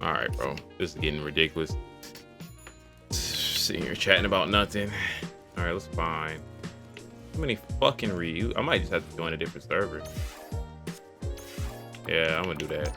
All right, bro. This is getting ridiculous. Sitting here chatting about nothing. All right, let's find. How many fucking Ryu? I might just have to join a different server. Yeah, I'm gonna do that.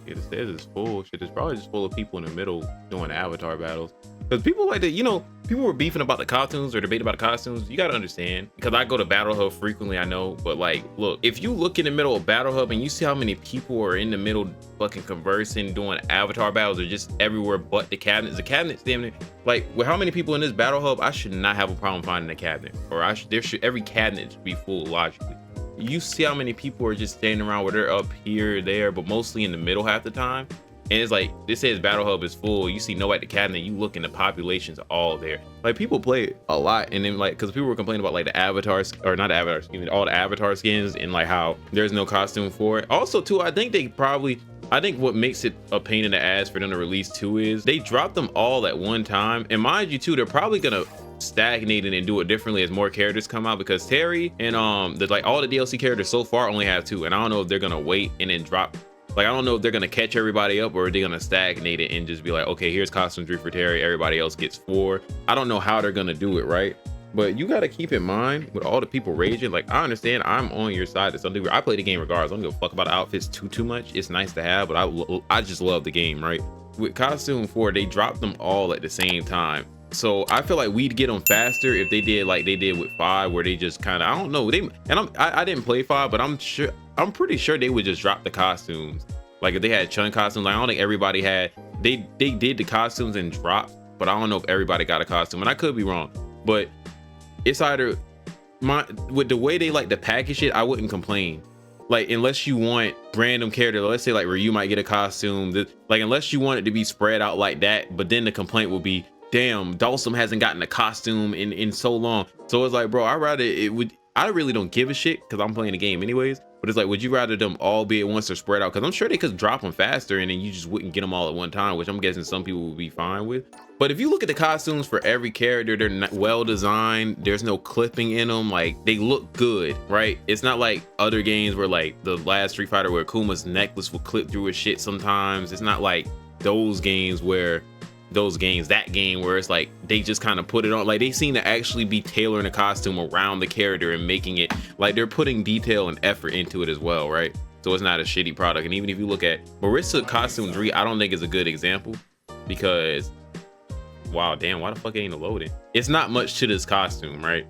It says it's full. Shit, it's probably just full of people in the middle doing avatar battles. Because people like to, you know, people were beefing about the costumes or debating about the costumes. You gotta understand. Because I go to Battle Hub frequently, I know. But like, look, if you look in the middle of Battle Hub and you see how many people are in the middle fucking conversing, doing avatar battles, or just everywhere but the cabinets. The cabinets, damn near, like, with how many people in this Battle Hub, I should not have a problem finding a cabinet. Or every cabinet should be full logically. You see how many people are just standing around where they're up here, there, but mostly in the middle half the time. And it's like, this says Battle Hub is full. You see nobody at the cabinet, you look and the population's all there. Like, people play it a lot. And then, like, because people were complaining about, like, the avatars, or not avatars, excuse me, all the avatar skins and, like, how there's no costume for it. Also, too, I think what makes it a pain in the ass for them to release 2 is they drop them all at one time. And mind you, too, they're probably gonna stagnate it and do it differently as more characters come out, because Terry and all the DLC characters so far only have 2, and I don't know if they're gonna wait and then drop, like, I don't know if they're gonna catch everybody up or they're gonna stagnate it and just be like, okay, here's costume 3 for Terry, everybody else gets 4. I don't know how they're gonna do it, right? But you got to keep in mind, with all the people raging, like, I understand, I'm on your side to some degree. I play the game regardless. I don't give a fuck about the outfits too much. It's nice to have, but I just love the game, right? With costume 4, they dropped them all at the same time. So I feel like we'd get them faster if they did like they did with 5, where they just kind of, I don't know, I didn't play 5, but I'm pretty sure they would just drop the costumes. Like, if they had Chun costumes, like, I don't think everybody had, they did the costumes and dropped, but I don't know if everybody got a costume, and I could be wrong. But it's either, with the way they like to package it, I wouldn't complain. Like, unless you want random character, let's say like where you might get a costume, like, unless you want it to be spread out like that, but then the complaint will be, damn, Dawson hasn't gotten a costume in so long. So it's like, bro, I really don't give a shit because I'm playing the game anyways. But it's like, would you rather them all be at once or spread out? Because I'm sure they could drop them faster and then you just wouldn't get them all at one time, which I'm guessing some people would be fine with. But if you look at the costumes for every character, they're not well designed. There's no clipping in them. Like, they look good, right? It's not like other games where, like, the last Street Fighter where Kuma's necklace will clip through his shit sometimes. It's not like those games where that game where it's like they just kind of put it on. Like, they seem to actually be tailoring a costume around the character and making it like they're putting detail and effort into it as well, right? So it's not a shitty product. And even if you look at Marissa Costume 3, I don't think is a good example, because wow, damn, why the fuck ain't it loading? It's not much to this costume, right?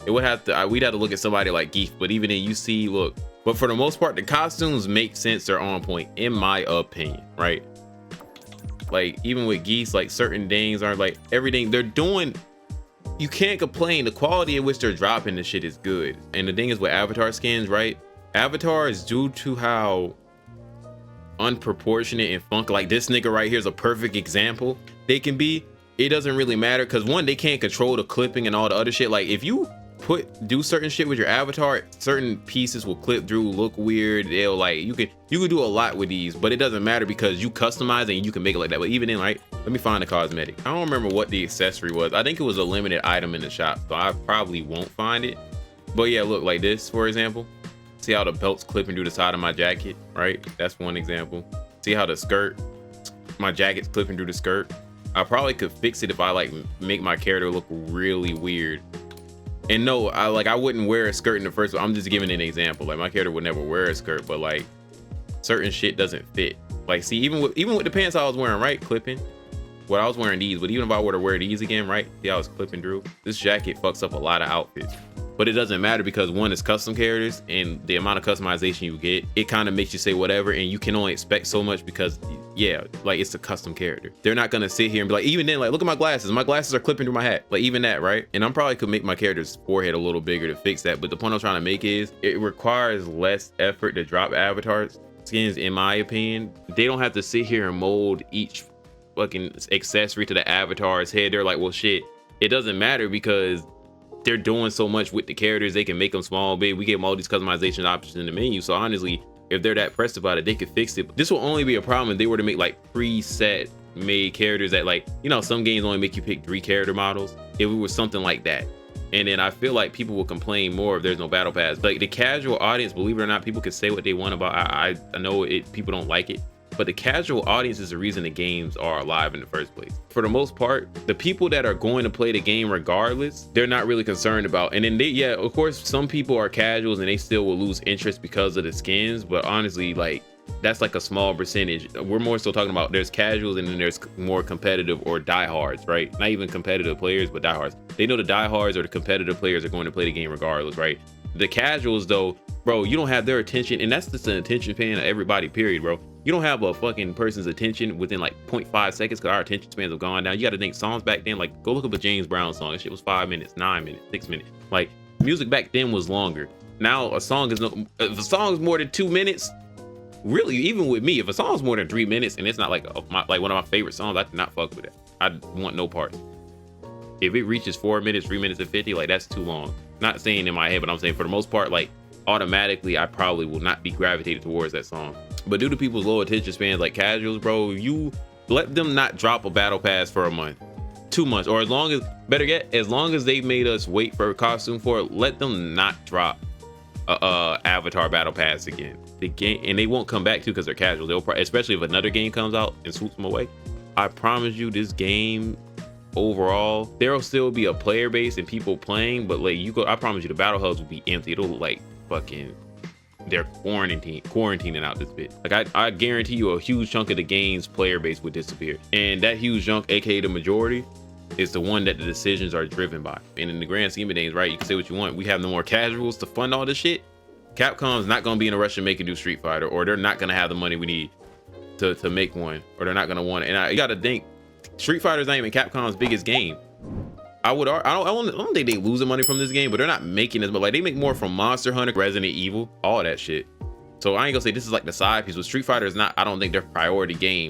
It would have to, we'd have to look at somebody like Geef, but even then you see, look, but for the most part, the costumes make sense. They're on point, in my opinion, right? Like, even with Geese, like, certain things aren't like everything they're doing. You can't complain. The quality in which they're dropping the shit is good. And the thing is with avatar skins, right? Avatar is due to how unproportionate and funk, like this nigga right here is a perfect example. They can be, it doesn't really matter, because one, they can't control the clipping and all the other shit. Like, if you do certain shit with your avatar, certain pieces will clip through, look weird. They'll, like, you can do a lot with these, but it doesn't matter because you customize it and you can make it like that. But even then, right, let me find the cosmetic. I don't remember what the accessory was. I think it was a limited item in the shop, so I probably won't find it. But yeah, look, like this, for example. See how the belt's clipping through the side of my jacket, right? That's one example. See how the skirt, my jacket's clipping through the skirt. I probably could fix it if I, like, make my character look really weird. And no, I wouldn't wear a skirt in the first one. I'm just giving an example. Like, my character would never wear a skirt, but like certain shit doesn't fit. Like, see, even with the pants I was wearing, right, clipping. Well, I was wearing these, but even if I were to wear these again, right, see how I was clipping through. This jacket fucks up a lot of outfits. But it doesn't matter, because one, is custom characters, and the amount of customization you get, it kind of makes you say whatever, and you can only expect so much because, yeah, like, it's a custom character. They're not gonna sit here and be like, even then, like, look at my glasses. My glasses are clipping through my hat. Like, even that, right? And I'm probably could make my character's forehead a little bigger to fix that. But the point I'm trying to make is, it requires less effort to drop avatar skins, in my opinion. They don't have to sit here and mold each fucking accessory to the avatar's head. They're like, well, shit, it doesn't matter because they're doing so much with the characters. They can make them small, big. We gave them all these customization options in the menu. So honestly, if they're that pressed about it, they could fix it. But this will only be a problem if they were to make like preset made characters that, like, you know, some games only make you pick 3 character models. If it was something like that, and then I feel like people will complain more if there's no battle pass. Like, the casual audience, believe it or not, people can say what they want about. I know it. People don't like it, but but the casual audience is the reason the games are alive in the first place. For the most part, the people that are going to play the game regardless, they're not really concerned about. And then yeah, of course, some people are casuals and they still will lose interest because of the skins, but honestly, like, that's like a small percentage. We're more so talking about there's casuals and then there's more competitive or diehards, right? Not even competitive players, but diehards. They know the diehards or the competitive players are going to play the game regardless, right? The casuals though, bro, you don't have their attention, and that's just an attention span of everybody, period, bro. You don't have a fucking person's attention within like 0.5 seconds because our attention spans have gone down. You got to think songs back then, like go look up a James Brown song. That shit was 5 minutes, 9 minutes, 6 minutes. Like music back then was longer. Now a song is no, if a song is more than 2 minutes, really, even with me, if a song's more than 3 minutes and it's not like like one of my favorite songs, I cannot fuck with it. I want no part. If it reaches 4 minutes, 3 minutes and 50, like that's too long. Not saying in my head, but I'm saying for the most part, like automatically I probably will not be gravitated towards that song. But due to people's low attention spans like casuals, bro, you let them not drop a battle pass for a month, 2 months, or as long as, better yet, as long as they've made us wait for a costume for it, let them not drop a avatar battle pass again. The game, and they won't come back to because they're casual. They'll especially if another game comes out and swoops them away. I promise you, this game overall, there'll still be a player base and people playing, but like I promise you, the battle hubs will be empty. It'll look like fucking they're quarantining out this bit. Like I guarantee you, a huge chunk of the game's player base would disappear, and that huge chunk, aka the majority, is the one that the decisions are driven by. And in the grand scheme of things, right, you can say what you want, we have no more casuals to fund all this shit. Capcom's not going to be in a rush to make a new Street Fighter, or they're not going to have the money we need to make one, or they're not going to want it. And you got to think, Street Fighter's not even Capcom's biggest game. I don't think they losing money from this game, but they're not making as much. Like they make more from Monster Hunter, Resident Evil, all that shit. So I ain't gonna say this is like the side piece, but Street Fighter is not, I don't think, their priority game.